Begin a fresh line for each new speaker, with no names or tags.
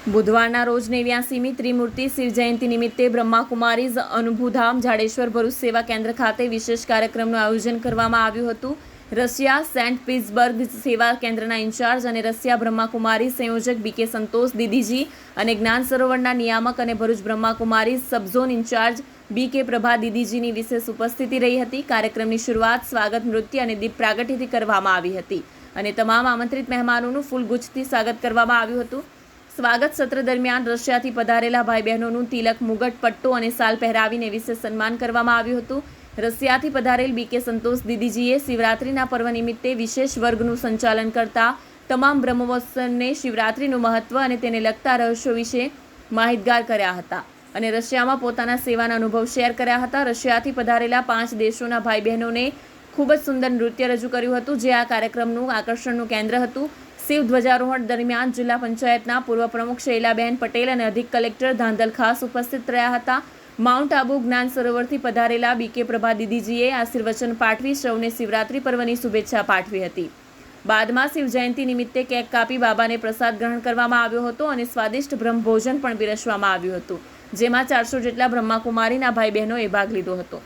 બુધવારના રોજ 89મી ત્રિમૂર્તિ શિવજયંતિ નિમિત્તે બ્રહ્માકુમારીઝ અનુભૂધામ જાડેશ્વર ભરૂચ સેવા કેન્દ્ર ખાતે વિશેષ કાર્યક્રમનું આયોજન કરવામાં આવ્યું હતું. રશિયા સેન્ટ પીટર્સબર્ગ સેવા કેન્દ્રના ઇન્ચાર્જ અને રશિયા બ્રહ્માકુમારી સંયોજક બીકે સંતોષ દીદીજી અને જ્ઞાન સરોવરના નિયામક અને ભરૂચ બ્રહ્માકુમારી સબઝોન ઇન્ચાર્જ બીકે પ્રભા દીદીજીની વિશેષ ઉપસ્થિતિ રહી હતી. કાર્યક્રમની શરૂઆત સ્વાગત નૃત્ય અને દીપ પ્રાગટ્યથી કરવામાં આવી હતી અને તમામ આમંત્રિત મહેમાનોનું ફૂલગુચ્છથી સ્વાગત કરવામાં આવ્યું હતું. સ્વાગત સત્ર દરમિયાન રશિયાથી પધારેલા ભાઈ બહેનોનું તિલક, મુગટ, પટ્ટો અને સાલ પહેરાવીને વિશેષ સન્માન કરવામાં આવ્યું હતું. રશિયાથી પધારેલ બીકે સંતોષ દીદીજીએ શિવરાત્રિના પર્વ નિમિત્તે વિશેષ વર્ગનું સંચાલન કરતા તમામ બ્રહ્મવત્સને શિવરાત્રિનું મહત્વ અને તેને લગતા રહસ્યો વિશે માહિતગાર કર્યા હતા અને રશિયામાં પોતાના સેવાના અનુભવ શેર કર્યા હતા. રશિયાથી પધારેલા 5 દેશોના ભાઈ બહેનોને ખૂબ જ સુંદર નૃત્ય રજૂ કર્યું હતું, જે આ કાર્યક્રમનું આકર્ષણનું કેન્દ્ર હતું. શિવ ધ્વજારોહણ દરમિયાન જિલ્લા પંચાયતના પૂર્વ પ્રમુખ શૈલાબેન પટેલ અને અધિક કલેક્ટર ધાંધલ ખાસ ઉપસ્થિત રહ્યા હતા. માઉન્ટ આબુ જ્ઞાન સરોવરથી પધારેલા બીકે પ્રભા દીદીજીએ આશીર્વચન પાઠવી સૌને શિવરાત્રિ પર્વની શુભેચ્છા પાઠવી હતી. બાદમાં શિવજયંતિ નિમિત્તે કેક કાપી બાબાને પ્રસાદ ગ્રહણ કરવામાં આવ્યો હતો અને સ્વાદિષ્ટ બ્રહ્મભોજન પણ પીરસવામાં આવ્યું હતું, જેમાં 400 જેટલા બ્રહ્માકુમારીના ભાઈ બહેનોએ ભાગ લીધો હતો.